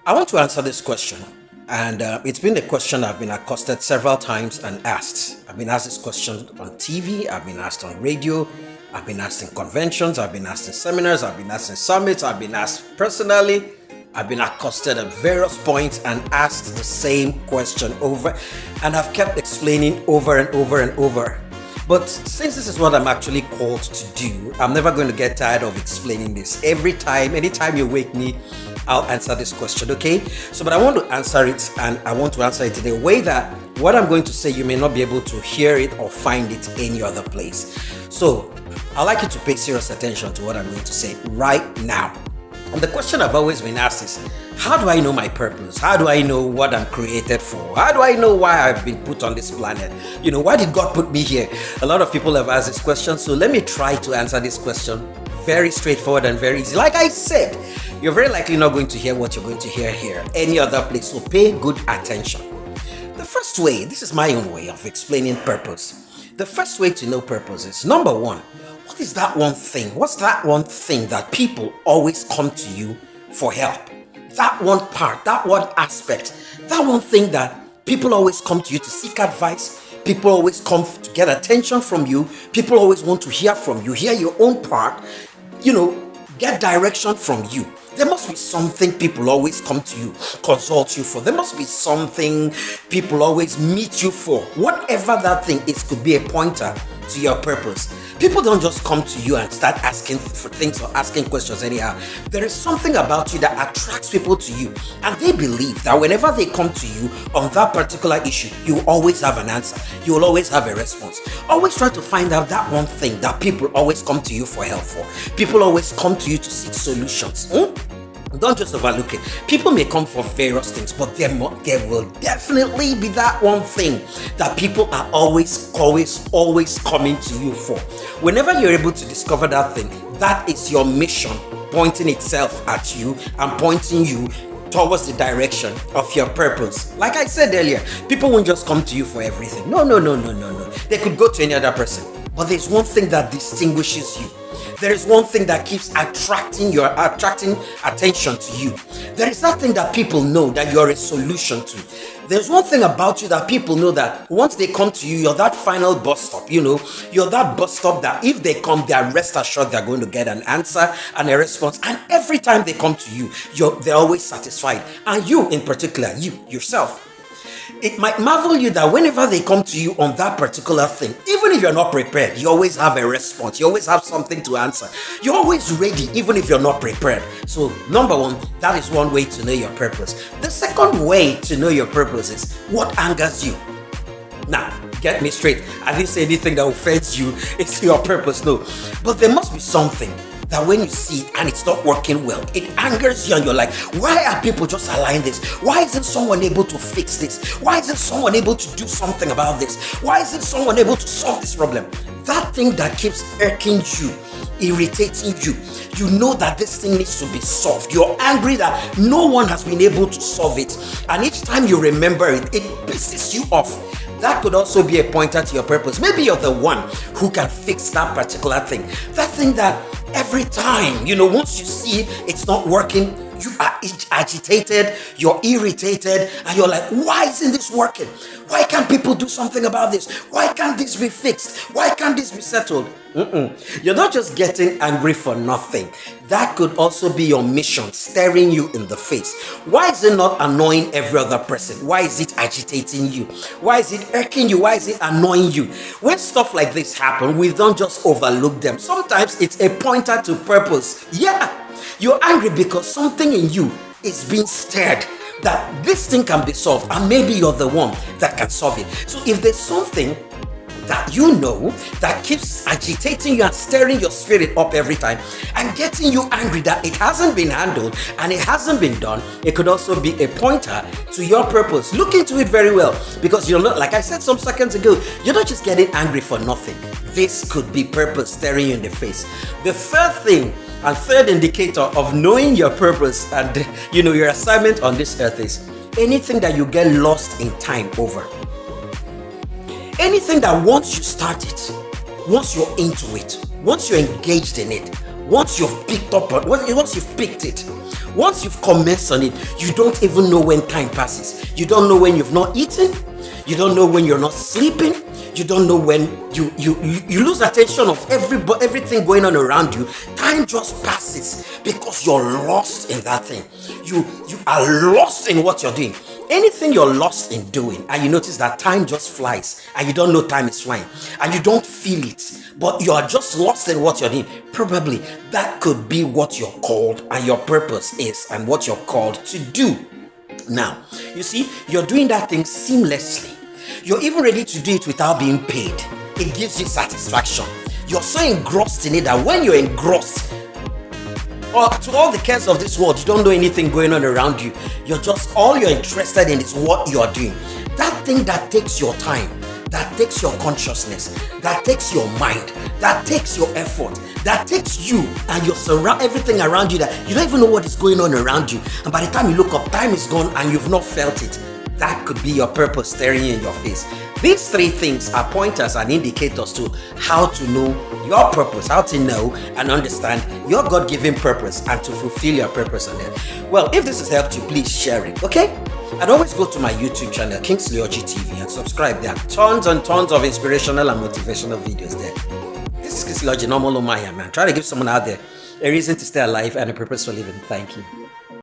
I want to answer this question. And it's been a question I've been accosted several times and asked. I've been asked this question on TV, I've been asked on radio, I've been asked in conventions, I've been asked in seminars, I've been asked in summits, I've been asked personally, I've been accosted at various points and asked the same question over, and I've kept explaining over and over and over. But since this is what I'm actually called to do, I'm never going to get tired of explaining this. Every time, anytime you wake me, I'll answer this question, okay? So, but I want to answer it, and I want to answer it in a way that what I'm going to say, you may not be able to hear it or find it any other place. So, I'd like you to pay serious attention to what I'm going to say right now. And the question I've always been asked is, how do I know my purpose? How do I know what I'm created for? How do I know why I've been put on this planet? Why did God put me here? A lot of people have asked this question, so let me try to answer this question very straightforward and very easy. Like I said, you're very likely not going to hear what you're going to hear here any other place, so pay good attention. The first way, this is my own way of explaining purpose. The first way to know purpose is, number one, what is that one thing? What's that one thing that people always come to you for help? That one part, that one aspect, that one thing that people always come to you to seek advice. People always come to get attention from you. People always want to hear from you, hear your own part, get direction from you. There must be something people always come to you, consult you for. There must be something people always meet you for. Whatever that thing is, could be a pointer to your purpose. People don't just come to you and start asking for things or asking questions anyhow. There is something about you that attracts people to you, and they believe that whenever they come to you on that particular issue, you will always have an answer. You will always have a response. Always try to find out that one thing that people always come to you for help for. People always come to you to seek solutions. Don't just overlook it. People may come for various things, but there will definitely be that one thing that people are always coming to you for. Whenever you're able to discover that thing, that is your mission pointing itself at you and pointing you towards the direction of your purpose. Like I said earlier, people won't just come to you for everything. No. They could go to any other person, but there's one thing that distinguishes you. There is one thing that keeps attracting attention to you. There is that thing that people know that you're a solution to. There's one thing about you that people know that once they come to you, you're that final bus stop. You're that bus stop that if they come, they are rest assured they're going to get an answer and a response. And every time they come to you, they're always satisfied. And you in particular, you yourself, it might marvel you that whenever they come to you on that particular thing, even if you're not prepared, you always have a response. You always have something to answer. You're always ready, even if you're not prepared. So, number one, that is one way to know your purpose. The second way to know your purpose is what angers you. Now, get me straight. I didn't say anything that offends you. It's your purpose, no. But there must be something that when you see it and it's not working well, it angers you and you're like, why are people just allowing this? Why isn't someone able to fix this? Why isn't someone able to do something about this? Why isn't someone able to solve this problem? That thing that keeps irking you, irritating you, you know that this thing needs to be solved. You're angry that no one has been able to solve it. And each time you remember it, it pisses you off. That could also be a pointer to your purpose. Maybe you're the one who can fix that particular thing. That thing that every time, once you see it's not working, you are agitated, you're irritated, and you're like, why isn't this working? Why can't people do something about this? Why can't this be fixed? Why can't this be settled? You're not just getting angry for nothing. That could also be your mission staring you in the face. Why is it not annoying every other person? Why is it agitating you? Why is it irking you? Why is it annoying you? When stuff like this happen, we don't just overlook them. Sometimes it's a pointer to purpose. Yeah, you're angry because something in you is being stirred that this thing can be solved, and maybe you're the one that can solve it. So if there's something that you know that keeps agitating you and stirring your spirit up every time and getting you angry that it hasn't been handled and it hasn't been done, it could also be a pointer to your purpose. Look into it very well, because you're not, like I said some seconds ago, you're not just getting angry for nothing. This could be purpose staring you in the face. The third thing and third indicator of knowing your purpose and your assignment on this earth is anything that you get lost in time over. Anything that once you start it, once you're into it, once you're engaged in it, once you've picked up, once you've picked it, Once you've commenced on it, you don't even know when time passes. You don't know when you've not eaten. You don't know when you're not sleeping. You don't know when you lose attention of everything going on around you. Time just passes because you're lost in that thing. You are lost in what you're doing. Anything you're lost in doing, and you notice that time just flies, and you don't know time is flying, and you don't feel it, but you are just lost in what you're doing. Probably that could be what you're called and your purpose is, and what you're called to do. Now, you see, you're doing that thing seamlessly. You're even ready to do it without being paid. It gives you satisfaction. You're so engrossed in it that when you're engrossed, or to all the cares of this world, you don't know anything going on around you. All you're interested in is what you're doing. That thing that takes your time, that takes your consciousness, that takes your mind, that takes your effort, that takes you and everything around you, that you don't even know what is going on around you. And by the time you look up, time is gone and you've not felt it. That could be your purpose staring in your face. These three things are pointers and indicators to how to know your purpose, how to know and understand your God-given purpose and to fulfill your purpose on it. Well, if this has helped you, please share it, okay? And always go to my YouTube channel, Kingsley Oji TV, and subscribe. There are tons and tons of inspirational and motivational videos there. This is Kingsley Oji, normal Omaya, man. Try to give someone out there a reason to stay alive and a purpose for living. Thank you.